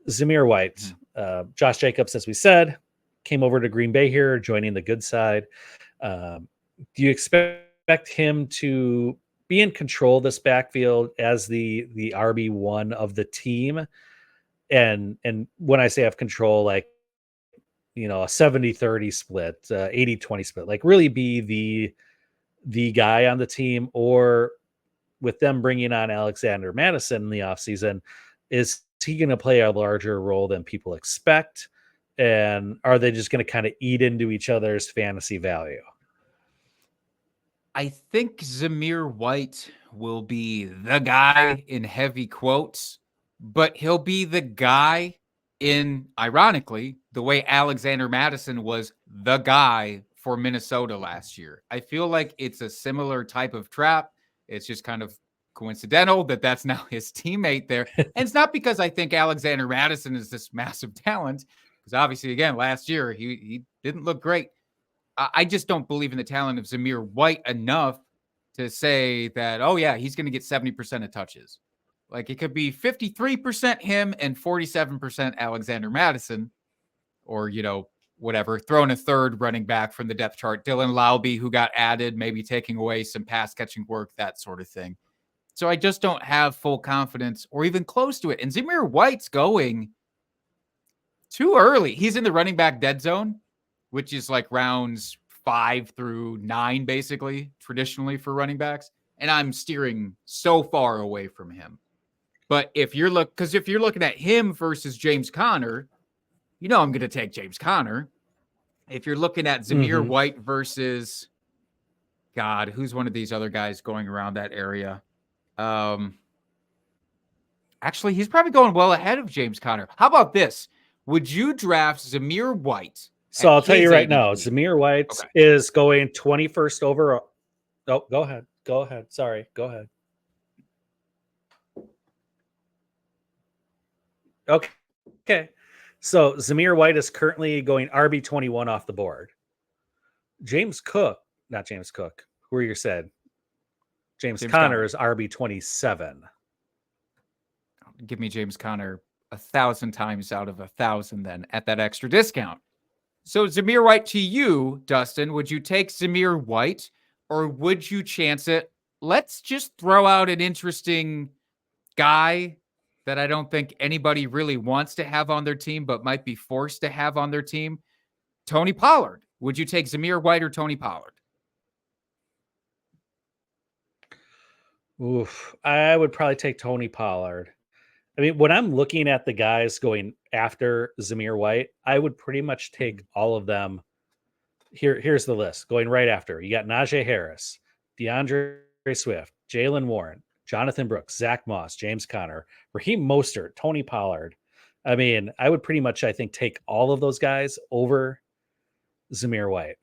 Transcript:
Zamir White, Josh Jacobs, as we said, came over to Green Bay here, joining the good side. Do you expect him to be in control of this backfield as the RB1 of the team? And when I say have control, like, a 70-30 split, 80-20 split, like really be the guy on the team, or with them bringing on Alexander Mattison in the offseason, is he going to play a larger role than people expect? And are they just going to kind of eat into each other's fantasy value? I think Zamir White will be the guy in heavy quotes, but he'll be the guy in, ironically, the way Alexander Mattison was the guy for Minnesota last year. I feel like it's a similar type of trap. It's just kind of coincidental that that's now his teammate there. And it's not because I think Alexander Mattison is this massive talent, because obviously, again, last year he didn't look great. I just don't believe in the talent of Zamir White enough to say that, oh, yeah, he's going to get 70% of touches. Like, it could be 53% him and 47% Alexander Mattison, or, whatever, throwing a third running back from the depth chart, Dylan Laube, who got added, maybe taking away some pass catching work, that sort of thing. So I just don't have full confidence or even close to it. And Zamir White's going too early. He's in the running back dead zone, which is like rounds 5 through 9, basically, traditionally for running backs. And I'm steering so far away from him. But if you're looking at him versus James Conner, I'm going to take James Conner. If you're looking at Zamir White versus, God, who's one of these other guys going around that area? Actually, he's probably going well ahead of James Conner. How about this? Would you draft Zamir White? So I'll tell you right now, Zamir White is going 21st overall. Oh, go ahead. Go ahead. Sorry. Go ahead. Okay. So Zamir White is currently going RB21 off the board. Not James Cook. Who are you said? James Conner is RB27. Give me James Conner 1,000 times out of 1,000 then at that extra discount. So Zamir White to you, Dustin, would you take Zamir White or would you chance it? Let's just throw out an interesting guy that I don't think anybody really wants to have on their team, but might be forced to have on their team. Tony Pollard. Would you take Zamir White or Tony Pollard? Oof. I would probably take Tony Pollard. I mean, when I'm looking at the guys going after Zamir White, I would pretty much take all of them. Here's the list going right after. You got Najee Harris, DeAndre Swift, Jalen Warren, Jonathan Brooks, Zach Moss, James Conner, Raheem Mostert, Tony Pollard. I mean, I would pretty much, I think, take all of those guys over Zamir White.